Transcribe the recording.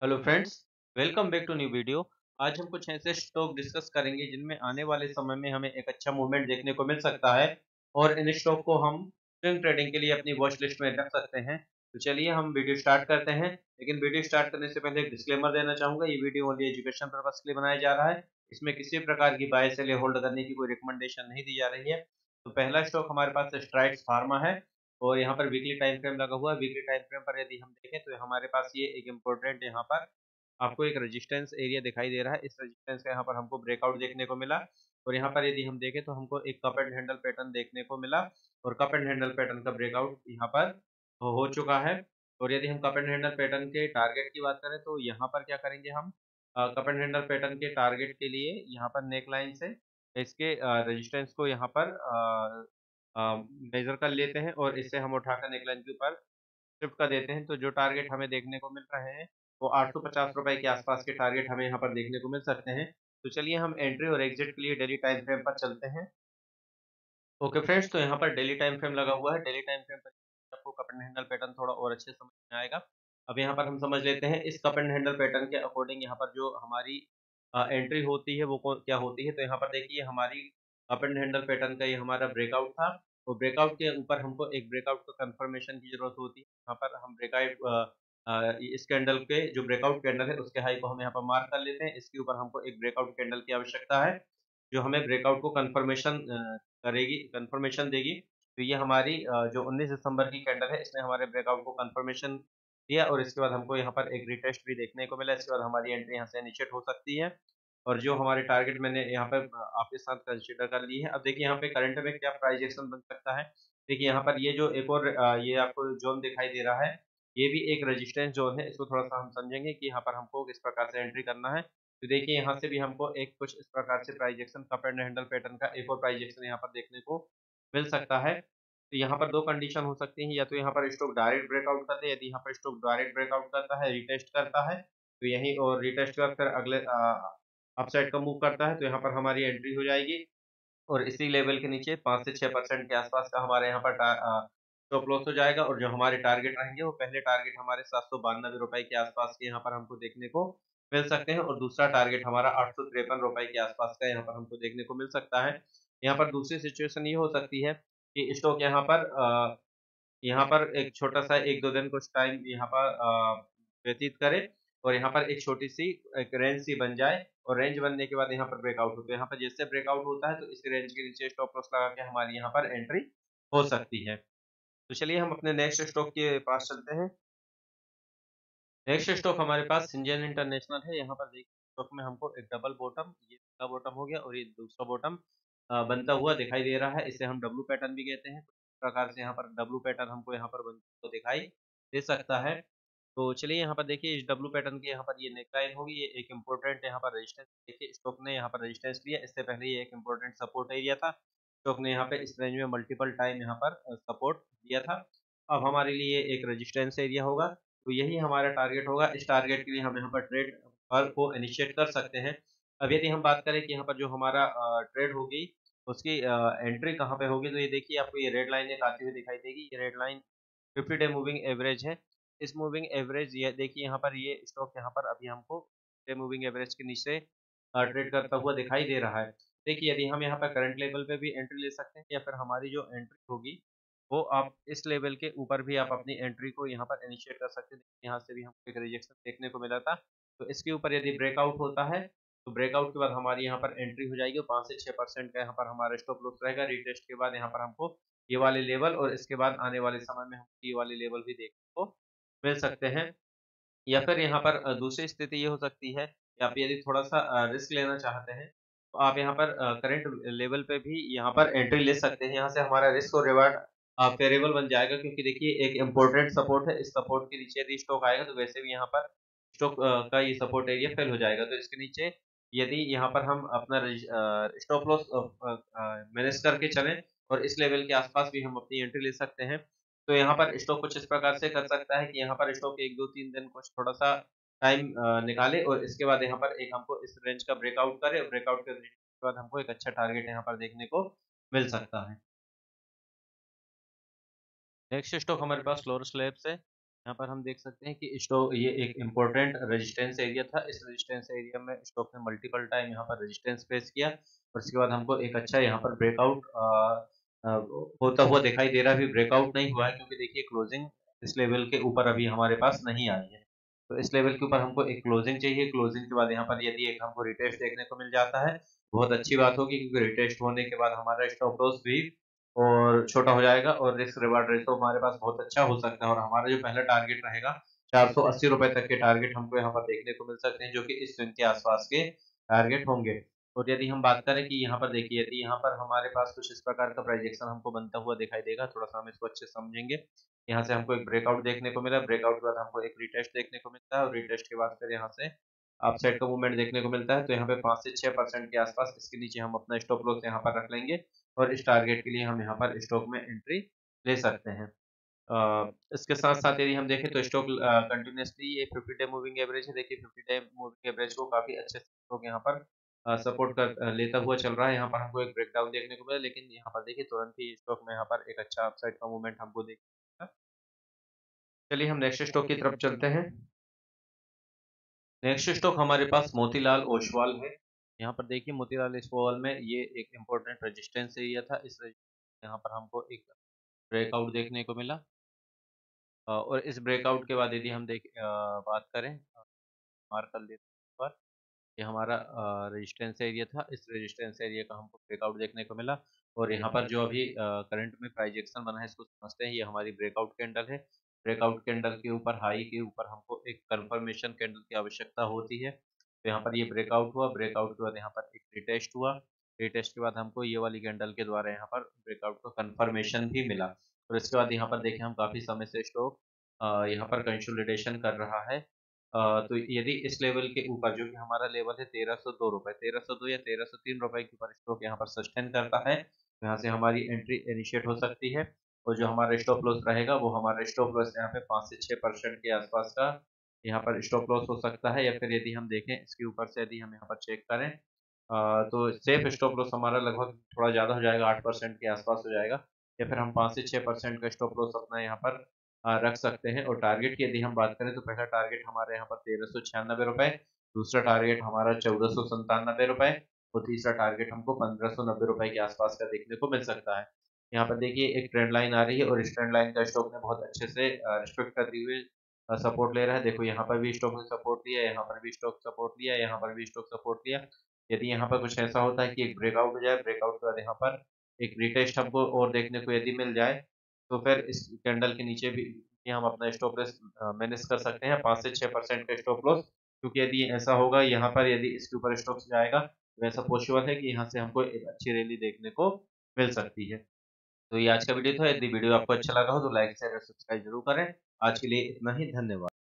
Hello friends, welcome back to new video. आज हम कुछ ऐसे स्टॉक डिस्कस करेंगे जिनमें आने वाले समय में हमें एक अच्छा मूवमेंट देखने को मिल सकता है और इन स्टॉक को हम स्विंग ट्रेडिंग के लिए अपनी वॉच लिस्ट में रख सकते हैं। तो चलिए हम वीडियो स्टार्ट करते हैं। लेकिन वीडियो स्टार्ट करने से पहले एक डिस्क्लेमर देना चाहूंगा, ये वीडियो ओनली एजुकेशन पर्पस के लिए बनाया जा रहा है। इसमें किसी प्रकार की बाय सेल या होल्ड करने की कोई रिकमेंडेशन नहीं दी जा रही है। तो पहला स्टॉक हमारे पास स्ट्राइड्स फार्मा है और यहाँ पर वीकली टाइम फ्रेम लगा हुआ है। वीकली टाइम फ्रेम पर यदि हम देखें तो हमारे पास ये एक इम्पोर्टेंट यहाँ पर आपको एक रेजिस्टेंस एरिया दिखाई दे रहा है। इस रेजिस्टेंस का यहाँ पर हमको ब्रेकआउट देखने को मिला और यहाँ पर यदि हम देखें तो हमको एक कप एंड हैंडल पैटर्न देखने को मिला और कप एंड हैंडल पैटर्न का ब्रेकआउट यहाँ पर हो चुका है। और यदि हम कप एंड हैंडल पैटर्न के टारगेट की बात करें तो यहाँ पर क्या करेंगे हम कप एंड हैंडल पैटर्न के टारगेट के लिए यहाँ पर नेक लाइन से इसके रेजिस्टेंस को यहाँ पर मेजर कर लेते हैं और इससे हम उठाकर नेक लाइन के ऊपर शिफ्ट कर देते हैं। तो जो टारगेट हमें देखने को मिल रहे हैं वो 850 रुपए के आसपास के टारगेट हमें यहाँ पर देखने को मिल सकते हैं। तो चलिए हम एंट्री और एग्जिट के लिए डेली टाइम फ्रेम पर चलते हैं। ओके फ्रेंड्स, तो यहाँ पर डेली टाइम फ्रेम लगा हुआ है। डेली टाइम फ्रेम पर आपको कप एंड हैंडल पैटर्न थोड़ा और अच्छे समझ में आएगा। अब यहाँ पर हम समझ लेते हैं इस कप एंड हैंडल पैटर्न के अकॉर्डिंग यहाँ पर जो हमारी एंट्री होती है वो क्या होती है। तो यहाँ पर देखिए हमारी कप एंड हैंडल पैटर्न का ये हमारा ब्रेकआउट था और ब्रेकआउट के ऊपर हमको एक ब्रेकआउट का कंफर्मेशन की जरूरत होती है। यहाँ पर हम ब्रेकआउट इस कैंडल के जो ब्रेकआउट कैंडल है उसके हाई को हम यहाँ पर मार्क कर लेते हैं। इसके ऊपर हमको एक ब्रेकआउट कैंडल की आवश्यकता है जो हमें ब्रेकआउट को कंफर्मेशन देगी। तो ये हमारी जो 19 दिसंबर की कैंडल है इसने हमारे ब्रेकआउट को कंफर्मेशन दिया और इसके बाद हमको यहाँ पर एक रिटेस्ट भी देखने को मिला। इसके बाद हमारी एंट्री यहाँ से इनिशिएट हो सकती है और जो हमारे टारगेट मैंने यहाँ पर आपके साथ कंसीडर कर ली है। अब देखिए यहाँ पे करंट में क्या प्राइस एक्शन बन सकता है। देखिए यहाँ पर ये जो एक और ये आपको जोन दिखाई दे रहा है, ये भी एक रेजिस्टेंस जोन है। इसको थोड़ा सा हम समझेंगे कि यहाँ पर हमको किस प्रकार से एंट्री करना है। तो देखिए यहाँ से भी हमको एक कुछ इस प्रकार से price action cup and handle pattern का एक और प्राइस एक्शन यहाँ पर देखने को मिल सकता है। तो यहाँ पर दो कंडीशन हो सकती हैं, या तो यहाँ पर स्टॉक डायरेक्ट ब्रेकआउट करता है। यदि यहाँ पर स्टॉक डायरेक्ट ब्रेकआउट करता है, रिटेस्ट करता है, तो यही और रिटेस्ट कर फिर अगले अपसाइड का मूव करता है तो यहाँ पर हमारी एंट्री हो जाएगी और इसी लेवल के नीचे 5 से 6% के आसपास का हमारे यहाँ पर स्टॉप लॉस हो जाएगा और जो हमारे टारगेट रहेंगे वो पहले टारगेट हमारे 792 रुपए के आसपास के यहाँ पर हमको देखने को मिल सकते हैं और दूसरा टारगेट हमारा 853 रुपए के आसपास का यहाँ पर हमको देखने को मिल सकता है। यहाँ पर दूसरी सिचुएशन ये हो सकती है कि स्टॉक यहाँ पर एक छोटा-सा 1-2 दिन कुछ टाइम यहाँ पर व्यतीत करे और यहाँ पर एक छोटी-सी एक रेंज सी बन जाए और रेंज बनने के बाद यहाँ पर ब्रेकआउट होता है। यहाँ पर जैसे ब्रेकआउट होता है तो इस रेंज के नीचे स्टॉप लॉस लगा के हमारी यहाँ पर एंट्री हो सकती है। तो चलिए हम अपने नेक्स्ट स्टॉक के पास चलते हैं। नेक्स्ट स्टॉक हमारे पास सिंजियन इंटरनेशनल है। यहाँ पर देखिए स्टॉक में हमको एक डबल बॉटम, ये पहला बॉटम हो गया और ये दूसरा बॉटम बनता हुआ दिखाई दे रहा है। इसे हम डब्लू पैटर्न भी कहते हैं। इस प्रकार से यहाँ पर डब्लू पैटर्न हमको यहाँ पर बनता हुआ दिखाई दे सकता है। तो चलिए यहाँ पर देखिए इस डब्लू पैटर्न की यहाँ पर ये नेक लाइन होगी। ये एक इम्पोर्टेंट यहाँ पर रेजिस्टेंस, देखिए स्टॉक ने यहाँ पर रेजिस्टेंस लिया। इससे पहले ये एक इम्पोर्टेंट सपोर्ट एरिया था। स्टॉक ने यहाँ पे इस रेंज में मल्टीपल टाइम यहाँ पर सपोर्ट दिया था। अब हमारे लिए एक रेजिस्टेंस एरिया होगा तो यही हमारा टारगेट होगा। इस टारगेट के लिए हम यहाँ पर ट्रेड को इनिशिएट कर सकते हैं। अब यदि हम बात करें कि यहाँ पर जो हमारा ट्रेड होगी उसकी एंट्री कहाँ पे होगी, तो ये देखिए आपको ये रेड लाइन एक आती हुई दिखाई देगी। ये red line 50 day moving average है। इस मूविंग एवरेज ये देखिए यहाँ पर ये स्टॉक यहाँ पर अभी हमको डे मूविंग एवरेज के नीचे ट्रेड करता हुआ दिखाई दे रहा है। देखिए यदि हम यहाँ पर करंट लेवल पे भी एंट्री ले सकते हैं या फिर हमारी जो एंट्री होगी वो आप इस लेवल के ऊपर भी आप अपनी एंट्री को यहाँ पर इनिशिएट कर सकते हैं। यहाँ से भी हमको एक रिजेक्शन देखने को मिला था। तो इसके ऊपर यदि ब्रेकआउट होता है तो ब्रेकआउट के बाद हमारी यहाँ पर एंट्री हो जाएगी और 5 से 6% का यहाँ पर हमारा स्टॉप लॉस रहेगा। रिटेस्ट के बाद यहाँ पर हमको ये वाले लेवल और इसके बाद आने वाले समय में हमको ये वाले लेवल भी देखने को मिल सकते हैं। या फिर यहाँ पर दूसरी स्थिति ये हो सकती है कि आप यदि थोड़ा-सा रिस्क लेना चाहते हैं, तो आप यहाँ पर करंट लेवल पे भी यहाँ पर एंट्री ले सकते हैं। यहाँ से हमारा रिस्क और रिवार्ड फेयरेबल बन जाएगा क्योंकि देखिए एक इम्पोर्टेंट सपोर्ट है। इस सपोर्ट के नीचे यदि स्टॉक आएगा तो वैसे भी यहाँ पर स्टॉक का ये सपोर्ट एरिया फेल हो जाएगा। तो इसके नीचे यदि यहाँ पर हम अपना स्टॉप लॉस मैनेज करके चलें और इस लेवल के आसपास भी हम अपनी एंट्री ले सकते हैं। तो यहाँ पर स्टॉक कुछ इस प्रकार से कर सकता है कि यहाँ पर स्टॉक 1, 2, 3 दिन कुछ थोड़ा-सा टाइम निकाले और इसके बाद यहाँ पर एक हमको इस रेंज का ब्रेकआउट करे और ब्रेकआउट करने के बाद हमको एक अच्छा टारगेट यहाँ पर देखने को मिल सकता है। नेक्स्ट स्टॉक हमारे पास फ्लोरेस्ट लैब्स है। यहाँ पर हम देख सकते हैं कि स्टॉक ये एक इम्पोर्टेंट रेजिस्टेंस एरिया था। इस रेजिस्टेंस एरिया में स्टॉक ने मल्टीपल टाइम यहाँ पर रेजिस्टेंस फेस किया और उसके बाद हमको एक अच्छा यहाँ पर ब्रेकआउट अ, होता हुआ दिखाई दे रहा है। अभी ब्रेकआउट नहीं हुआ है क्योंकि देखिए क्लोजिंग इस लेवल के ऊपर अभी हमारे पास नहीं आई है। तो इस लेवल के ऊपर हमको एक क्लोजिंग चाहिए। क्लोजिंग के बाद यहाँ पर यदि एक हमको रिटेस्ट देखने को मिल जाता है, बहुत अच्छी बात होगी क्योंकि रिटेस्ट होने के बाद हमारा स्टॉप लॉस भी और छोटा हो जाएगा और रिस्क रिवार्ड रेशो हमारे पास बहुत अच्छा हो सकता है और हमारा जो पहला टारगेट रहेगा ₹480 तक के टारगेट हमको यहाँ पर देखने को मिल सकते हैं, जो कि इस स्विंग के आसपास के टारगेट होंगे। और यदि हम बात करें कि यहाँ पर देखिए, यदि यहाँ पर हमारे पास कुछ इस प्रकार का प्राइजेक्शन हमको बनता हुआ दिखाई देगा, थोड़ा-सा हम इसको अच्छे से समझेंगे। यहाँ से हमको एक ब्रेकआउट देखने को मिला, ब्रेकआउट के बाद हमको एक रिटेस्ट देखने को मिलता है और रिटेस्ट के बाद फिर यहाँ से अपसाइड का मूवमेंट देखने को मिलता है। तो यहाँ पे 5 से 6% के आसपास इसके नीचे हम अपना स्टॉप लॉस यहाँ पर रख लेंगे और इस टारगेट के लिए हम यहाँ पर स्टॉक में एंट्री ले सकते हैं। इसके साथ-साथ यदि हम देखें तो स्टॉक कंटिन्यूअसली ये 50 डे मूविंग एवरेज है। देखिए 50 डे मूविंग एवरेज को काफ़ी अच्छे से स्टॉक यहाँ पर सपोर्ट कर लेता हुआ चल रहा है। यहाँ पर हमको एक ब्रेकडाउन देखने को मिला, लेकिन यहाँ पर देखिए तुरंत ही स्टॉक में यहाँ पर एक अच्छा अपसाइड का मूवमेंट हमको देखने को मिला। चलिए हम नेक्स्ट स्टॉक की तरफ चलते हैं। नेक्स्ट स्टॉक हमारे पास मोतीलाल ओसवाल है। यहाँ पर देखिए मोतीलाल ओसवाल में ये एक इम्पोर्टेंट रेजिस्टेंस एरिया था। यहाँ पर हमको एक ब्रेकआउट देखने को मिला और इस ब्रेकआउट के बाद यदि हम बात करें मार्क कर लेते हैं पर ये हमारा रेजिस्टेंस एरिया था। इस रेजिस्टेंस एरिया का हमको ब्रेकआउट देखने को मिला और यहाँ पर जो अभी करंट में प्राइस एक्शन बना है इसको समझते हैं। ये हमारी ब्रेकआउट कैंडल है। ब्रेकआउट कैंडल के ऊपर हाई के ऊपर हमको एक कंफर्मेशन कैंडल की आवश्यकता होती है। तो यहाँ पर ये ब्रेकआउट हुआ, ब्रेकआउट के बाद यहाँ पर एक रिटेस्ट हुआ, रिटेस्ट के बाद हमको ये वाली कैंडल के द्वारा यहाँ पर ब्रेकआउट का कंफर्मेशन भी मिला और इसके बाद यहाँ पर देखें हम काफ़ी समय से स्टॉक यहाँ पर कंसोलिडेशन कर रहा है। तो यदि इस लेवल के ऊपर जो कि हमारा लेवल है ₹1302 1302 या ₹1303 के ऊपर स्टॉक यहाँ पर सस्टेन करता है, तो यहाँ से हमारी एंट्री इनिशिएट हो सकती है और जो हमारा स्टॉप लॉस रहेगा वो हमारा स्टॉप लॉस यहाँ पे 5 से 6% के आसपास का यहाँ पर स्टॉप लॉस हो सकता है। या फिर यदि हम देखें इसके ऊपर से यदि हम यहाँ पर चेक करें तो सेफ स्टॉप लॉस हमारा लगभग थोड़ा ज़्यादा हो जाएगा, 8% के आसपास हो जाएगा या फिर हम 5 से 6% का स्टॉप लॉस अपना यहाँ पर रख सकते हैं। और टारगेट की यदि हम बात करें तो पहला टारगेट हमारे यहाँ पर ₹1396, दूसरा टारगेट हमारा ₹1497 और तीसरा टारगेट हमको ₹1590 के आसपास का देखने को मिल सकता है। यहाँ पर देखिए एक ट्रेंड लाइन आ रही है और इस ट्रेंड लाइन का स्टॉक ने बहुत अच्छे से रिस्पेक्ट करते हुए सपोर्ट ले रहा है। देखो यहाँ पर भी स्टॉक ने सपोर्ट लिया, यहाँ पर भी स्टॉक सपोर्ट लिया, यहाँ पर भी स्टॉक सपोर्ट लिया। यदि यहाँ पर कुछ ऐसा होता है कि एक ब्रेकआउट हो जाए, ब्रेकआउट के बाद यहाँ पर एक रिटेस्ट हमको और देखने को यदि मिल जाए, तो फिर इस कैंडल के नीचे भी हम अपना स्टॉप लॉस मैनेज कर सकते हैं 5 से 6% का स्टॉप लॉस, क्योंकि यदि ऐसा होगा यहाँ पर यदि इसके ऊपर स्टॉक जाएगा तो ऐसा पॉसिबल है कि यहाँ से हमको एक अच्छी रैली देखने को मिल सकती है। तो ये आज का वीडियो था। यदि वीडियो आपको अच्छा लगा हो तो लाइक शेयर और सब्सक्राइब जरूर करें। आज के लिए इतना ही, धन्यवाद।